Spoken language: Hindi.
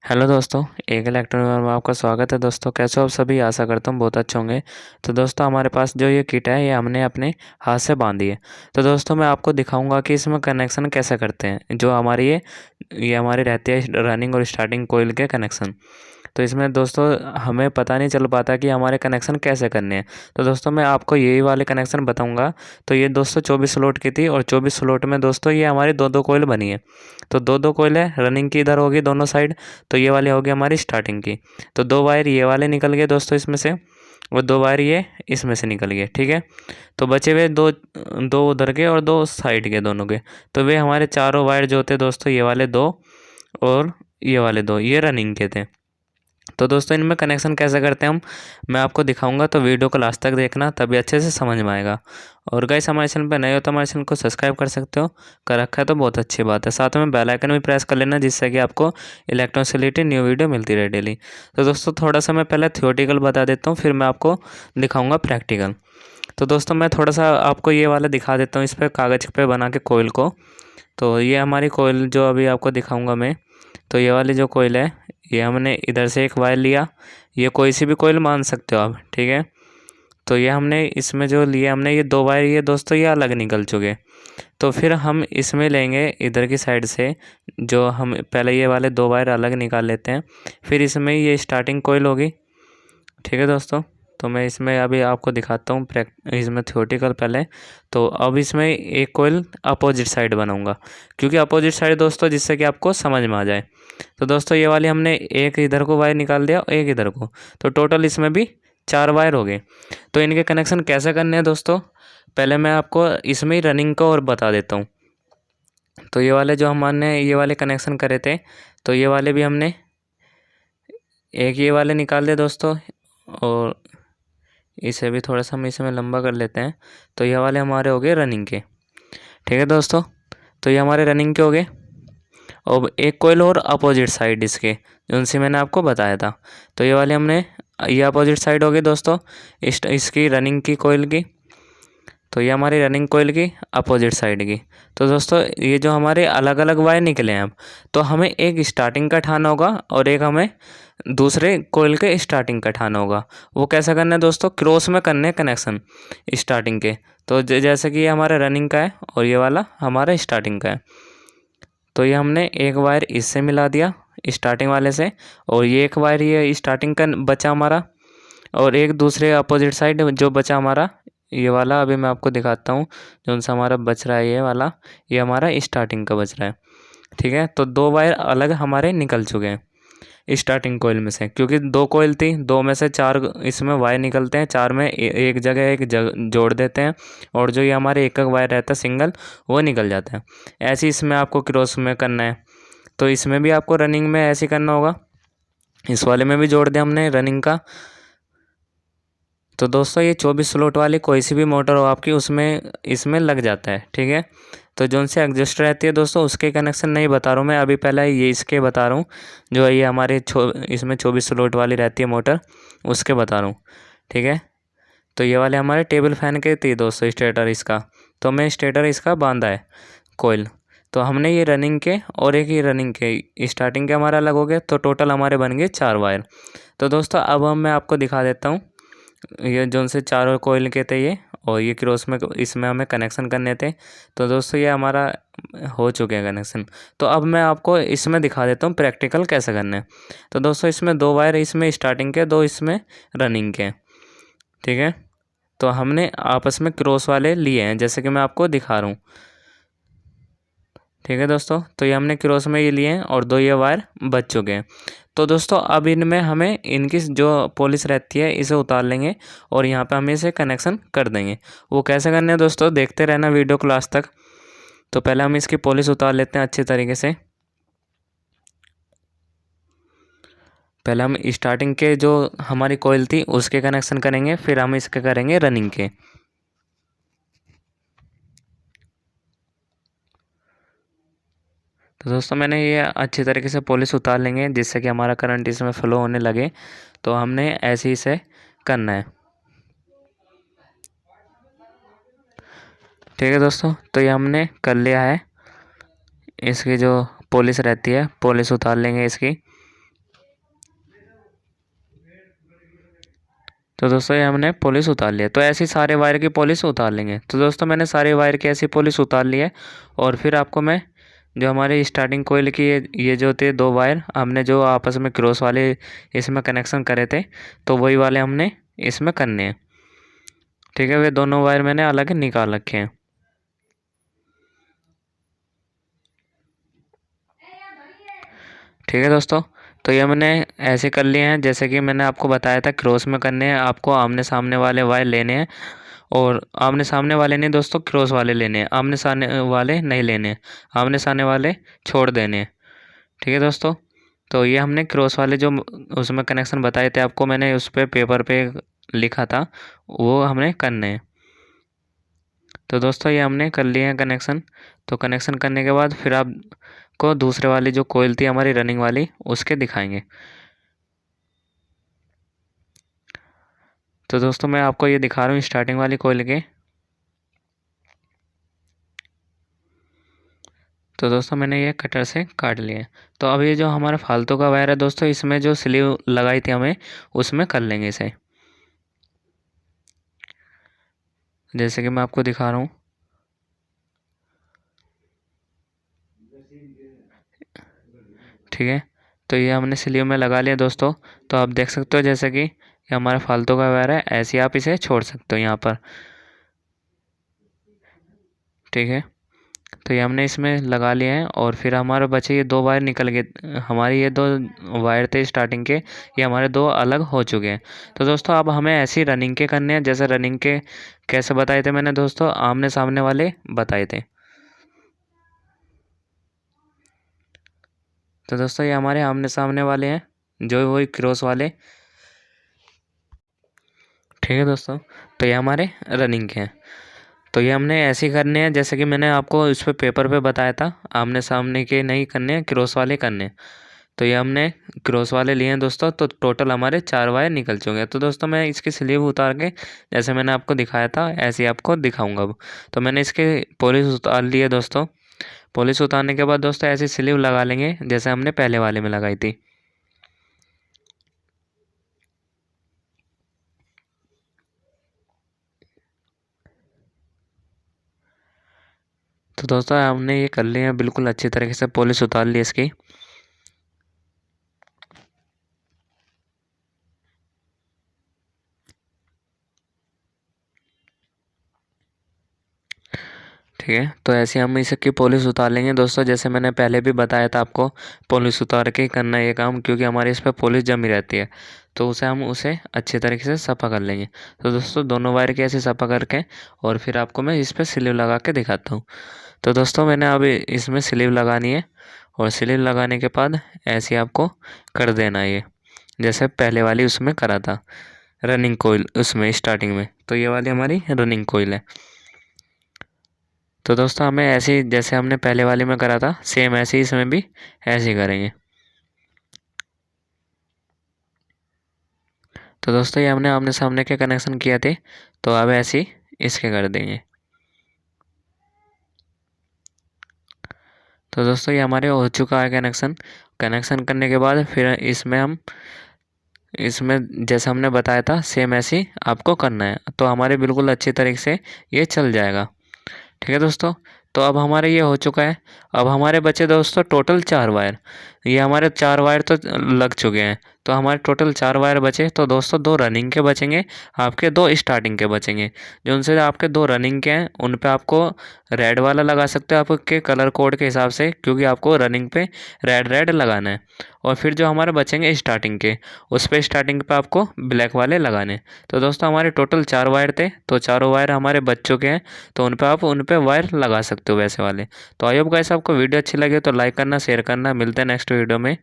हेलो दोस्तों, एक इलेक्ट्रॉनिक में आपका स्वागत है। दोस्तों कैसे हो आप सभी? आशा करता हूँ बहुत अच्छे होंगे। तो दोस्तों हमारे पास जो ये किट है ये हमने अपने हाथ से बांधी है। तो दोस्तों मैं आपको दिखाऊंगा कि इसमें कनेक्शन कैसे करते हैं। जो हमारी ये हमारी रहती है रनिंग और स्टार्टिंग कोयल के कनेक्शन। तो इसमें दोस्तों हमें पता नहीं चल पाता कि हमारे कनेक्शन कैसे करने हैं। तो दोस्तों मैं आपको यही वाले कनेक्शन बताऊंगा। तो ये दोस्तों 24 स्लॉट की थी और 24 स्लॉट में दोस्तों ये हमारी दो कोयल बनी है। तो दो कोयल है, रनिंग की इधर होगी दोनों साइड। तो ये वाली होगी हमारी स्टार्टिंग की। तो दो वायर ये वाले निकल गए दोस्तों इसमें से, और दो वायर ये इसमें से निकल गए। ठीक है, तो बचे हुए दो दो उधर के और दो साइड के दोनों के। तो वे हमारे चारों वायर जो होते दोस्तों, ये वाले दो और ये वाले दो, ये रनिंग के थे। तो दोस्तों इनमें कनेक्शन कैसे करते हैं मैं आपको दिखाऊंगा। तो वीडियो को लास्ट तक देखना, तभी अच्छे से समझ में आएगा। और गाइस हमारे चैनल पर नए हो तो हमारे चैनल को सब्सक्राइब कर सकते हो, कर रखा है तो बहुत अच्छी बात है। साथ में बेल आइकन भी प्रेस कर लेना, जिससे कि आपको इलेक्ट्रॉनिक्स से रिलेटेड न्यू वीडियो मिलती रहे डेली। तो दोस्तों थोड़ा सा मैं पहले थियोरेटिकल बता देता हूँ, फिर मैं आपको दिखाऊँगा प्रैक्टिकल। तो दोस्तों मैं थोड़ा सा आपको ये वाला दिखा देता हूँ, इस पर कागज़ पे बना के कोयल को। तो ये हमारी कोयल जो अभी आपको दिखाऊंगा मैं। तो ये वाली जो कोयल है, ये हमने इधर से एक वायर लिया। ये कोई सी भी कोयल मान सकते हो आप, ठीक है। तो ये हमने इसमें जो लिया हमने ये दो वायर, ये दोस्तों ये अलग निकल चुके। तो फिर हम इसमें लेंगे इधर की साइड से, जो हम पहले ये वाले दो वायर अलग निकाल लेते हैं। फिर इसमें ये स्टार्टिंग कोयल होगी, ठीक है दोस्तों। तो मैं इसमें अभी आपको दिखाता हूँ इसमें थियोरेटिकल पहले। तो अब इसमें एक कोयल अपोजिट साइड बनाऊंगा, क्योंकि अपोजिट साइड दोस्तों जिससे कि आपको समझ में आ जाए। तो दोस्तों ये वाली हमने एक इधर को वायर निकाल दिया और एक इधर को, तो टोटल इसमें भी 4 वायर हो गए। तो इनके कनेक्शन कैसे करने हैं दोस्तों, पहले मैं आपको इसमें ही रनिंग को और बता देता हूँ। तो ये वाले जो हमने ये वाले कनेक्शन करे थे, तो ये वाले भी हमने एक ये वाले निकाल दिए दोस्तों, और इसे भी थोड़ा सा हम इसमें लंबा कर लेते हैं। तो ये वाले हमारे हो गए रनिंग के, ठीक है दोस्तों। तो ये हमारे रनिंग के हो गए। और एक कोयल और अपोजिट साइड इसके, जिनसे मैंने आपको बताया था। तो ये वाले हमने, ये अपोजिट साइड हो गई दोस्तों इसकी रनिंग की कोयल की। तो ये हमारी रनिंग कोयल की अपोजिट साइड की। तो दोस्तों ये जो हमारे अलग अलग वायर निकले हैं अब, तो हमें एक स्टार्टिंग का ठाना होगा और एक हमें दूसरे कोयल के स्टार्टिंग का ठाना होगा। वो कैसा करना है दोस्तों, क्रॉस में करने कनेक्शन स्टार्टिंग के। तो जैसे कि ये हमारा रनिंग का है और ये वाला हमारा स्टार्टिंग का है। तो ये हमने एक वायर इससे मिला दिया स्टार्टिंग वाले से, और ये एक वायर ये स्टार्टिंग का बचा हमारा, और एक दूसरे अपोजिट साइड जो बचा हमारा ये वाला। अभी मैं आपको दिखाता हूँ जो सा हमारा बच रहा है, ये वाला ये हमारा स्टार्टिंग का बच रहा है, ठीक है। तो दो वायर अलग हमारे निकल चुके हैं स्टार्टिंग कोयल में से, क्योंकि दो कोयल थी, दो में से चार इसमें वायर निकलते हैं, चार में एक जगह जोड़ देते हैं, और जो ये हमारे एक वायर रहता है सिंगल, वो निकल जाता है। ऐसे इसमें आपको क्रॉस में करना है। तो इसमें भी आपको रनिंग में ऐसे करना होगा। इस वाले में भी जोड़ दिया हमने रनिंग का। तो दोस्तों ये 24 स्लॉट वाली कोई सी भी मोटर हो आपकी, उसमें इसमें लग जाता है, ठीक है। तो जो उनसे एडजस्ट रहती है दोस्तों, उसके कनेक्शन नहीं बता रहा हूँ मैं अभी, पहले ये इसके बता रहा हूँ। जो ये हमारे इसमें 24 स्लॉट वाली रहती है मोटर, उसके बता रहा हूँ, ठीक है। तो ये वाले हमारे टेबल फैन के थी दोस्तों स्टेटर इसका। तो मैं स्टेटर इसका बांधा है कोयल। तो हमने ये रनिंग के और एक ही रनिंग के स्टार्टिंग के हमारा अलग हो गया। तो टोटल हमारे बन गए 4 वायर। तो दोस्तों अब मैं आपको दिखा देता हूँ, ये जो से चारों कोयल के थे ये, और ये क्रॉस में इसमें हमें कनेक्शन करने थे। तो दोस्तों ये हमारा हो चुके हैं कनेक्शन। तो अब मैं आपको इसमें दिखा देता हूँ प्रैक्टिकल कैसे करना है। तो दोस्तों इसमें 2 वायर इसमें स्टार्टिंग के, 2 इसमें रनिंग के, ठीक है। तो हमने आपस में क्रॉस वाले लिए हैं, जैसे कि मैं आपको दिखा रहा हूँ, ठीक है दोस्तों। तो ये हमने क्रॉस में ये लिए हैं और 2 ये वायर बच चुके हैं। तो दोस्तों अब इनमें हमें इनकी जो पॉलिश रहती है इसे उतार लेंगे, और यहाँ पे हम इसे कनेक्शन कर देंगे। वो कैसे करने हैं दोस्तों, देखते रहना वीडियो क्लास तक। तो पहले हम इसकी पॉलिश उतार लेते हैं अच्छी तरीके से। पहले हम स्टार्टिंग के जो हमारी कोयल थी उसके कनेक्शन करेंगे, फिर हम इसके करेंगे रनिंग के। तो दोस्तों मैंने ये अच्छी तरीके से पॉलिश उतार लेंगे, जिससे कि हमारा करंट इसमें फ्लो होने लगे। तो हमने ऐसे ही से करना है, ठीक है दोस्तों। तो ये हमने कर लिया है। इसकी जो पॉलिश रहती है, पॉलिश उतार लेंगे इसकी। तो दोस्तों ये हमने पॉलिश उतार लिया। तो ऐसे ही सारे वायर की पॉलिश उतार लेंगे। तो दोस्तों मैंने सारे वायर की ऐसी पॉलिश उतार ली है। और फिर आपको मैं जो हमारे स्टार्टिंग कोयल की ये जो थे 2 वायर हमने जो आपस में क्रॉस वाले इसमें कनेक्शन करे थे, तो वही वाले हमने इसमें करने हैं। ठीक है, वे दोनों वायर मैंने अलग निकाल रखे हैं। ठीक है दोस्तों, तो ये मैंने ऐसे कर लिए हैं जैसे कि मैंने आपको बताया था क्रॉस में करने हैं। आपको आमने सामने वाले वायर लेने हैं, और आमने सामने वाले नहीं दोस्तों, क्रॉस वाले लेने हैं। आमने सामने वाले नहीं लेने हैं, आमने सामने वाले छोड़ देने हैं। ठीक है दोस्तों, तो ये हमने क्रॉस वाले जो उसमें कनेक्शन बताए थे आपको, मैंने उस पर पेपर पे लिखा था, वो हमने करने हैं। तो दोस्तों ये हमने कर लिए हैं कनेक्शन। तो कनेक्शन करने के बाद फिर आपको दूसरे वाली जो कोयल थी हमारी रनिंग वाली, उसके दिखाएंगे। तो दोस्तों मैं आपको ये दिखा रहा हूँ स्टार्टिंग वाली कोयल के। तो दोस्तों मैंने ये कटर से काट लिया है। तो अब ये जो हमारा फालतू का वायर है दोस्तों, इसमें जो स्लीव लगाई थी हमें, उसमें कर लेंगे इसे। जैसे कि मैं आपको दिखा रहा हूँ। ठीक है, तो ये हमने स्लीव में लगा लिया दोस्तों। तो आप देख सकते हो जैसे कि ये हमारा फालतू का वायर है, ऐसे ही आप इसे छोड़ सकते हो यहाँ पर। ठीक है, तो ये हमने इसमें लगा लिए हैं। और फिर हमारे बचे ये 2 वायर निकल गए। हमारे ये 2 वायर थे स्टार्टिंग के, ये हमारे 2 अलग हो चुके हैं। तो दोस्तों अब हमें ऐसी रनिंग के करने हैं जैसे रनिंग के कैसे बताए थे मैंने दोस्तों, आमने सामने वाले बताए थे। तो दोस्तों ये हमारे आमने सामने वाले हैं, जो वही क्रॉस वाले। ठीक है दोस्तों, तो ये हमारे रनिंग के हैं। तो ये हमने ऐसे ही करने हैं जैसे कि मैंने आपको इस पे पेपर पे बताया था, आमने सामने के नहीं करने हैं, क्रॉस वाले करने हैं। तो ये हमने क्रॉस वाले लिए हैं दोस्तों। तो टोटल हमारे 4 वायर निकल चुके हैं। तो दोस्तों मैं इसकी स्लीव उतार के जैसे मैंने आपको दिखाया था ऐसे ही आपको दिखाऊंगा अब। तो मैंने इसके पॉलिश उतार ली है दोस्तों। पॉलिश उतारने के बाद दोस्तों ऐसी स्लीव लगा लेंगे जैसे हमने पहले वाले में लगाई थी। तो दोस्तों हमने ये कर लिया है, बिल्कुल अच्छी तरीके से पॉलिश उतार ली इसकी। ठीक है, तो ऐसे हम इसकी पॉलिश उतार लेंगे दोस्तों। जैसे मैंने पहले भी बताया था आपको, पॉलिश उतार के ही करना है ये काम, क्योंकि हमारे इस पर पॉलिश जमी रहती है। तो उसे अच्छे तरीके से सफ़ा कर लेंगे। तो दोस्तों दोनों वायर के ऐसे सफ़ा करके और फिर आपको मैं इस पर स्लीव लगा के दिखाता हूँ। तो दोस्तों मैंने अब इसमें स्लीव लगानी है, और स्लीव लगाने के बाद ऐसे आपको कर देना है ये, जैसे पहले वाली उसमें करा था रनिंग कोयल उसमें स्टार्टिंग में। तो ये वाली हमारी रनिंग कोयल है। तो दोस्तों हमें ऐसे ही जैसे हमने पहले वाले में करा था, सेम ऐसे ही इसमें भी ऐसे ही करेंगे। तो दोस्तों ये हमने आमने सामने के कनेक्शन किए थे, तो अब ऐसे ही इसके कर देंगे। तो दोस्तों ये हमारे हो चुका है कनेक्शन। कनेक्शन करने के बाद फिर इसमें जैसे हमने बताया था सेम ऐसे ही आपको करना है, तो हमारे बिल्कुल अच्छी तरीके से ये चल जाएगा। ठीक है दोस्तों, तो अब हमारे ये हो चुका है। अब हमारे बचे दोस्तों टोटल 4 वायर। ये हमारे 4 वायर तो लग चुके हैं, तो हमारे टोटल 4 वायर बचे। तो दोस्तों 2 रनिंग के बचेंगे, आपके 2 स्टार्टिंग के बचेंगे। जो उनसे आपके 2 रनिंग के हैं उन पे आपको रेड वाला लगा सकते हो आपके कलर कोड के हिसाब से, क्योंकि आपको रनिंग पे रेड रेड लगाना है। और फिर जो हमारे बचेंगे स्टार्टिंग के, उस पर स्टार्टिंग पे आपको ब्लैक वाले लगाने। तो दोस्तों हमारे टोटल 4 वायर थे, तो चारों वायर हमारे बच चुके हैं। तो उन पे वायर लगा सकते हो वैसे वाले। तो आई होप गाइस आपको वीडियो अच्छी लगे तो लाइक करना, शेयर करना। मिलते हैं नेक्स्ट वीडियो में।